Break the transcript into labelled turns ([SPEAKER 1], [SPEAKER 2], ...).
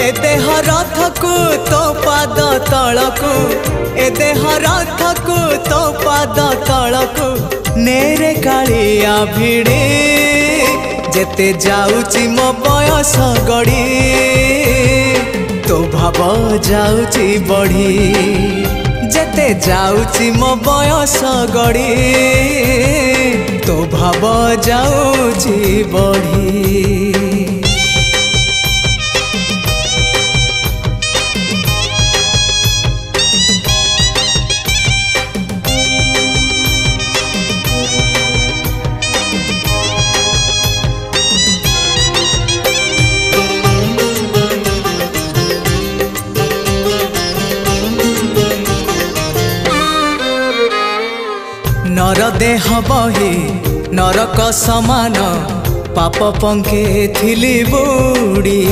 [SPEAKER 1] ए देह रथकु तो पाद तलकु ए देह रथकु तो पाद तलकु नेरे कालिया भिड़े जेते जाउची मो बयस गड़ी तो भाव जाउची बढ़ी जेते जाउची मो बयस गड़ी तो भाव जाउची बढ़ी। नर देह बही नरक समान पाप पंखे थिली बुड़ी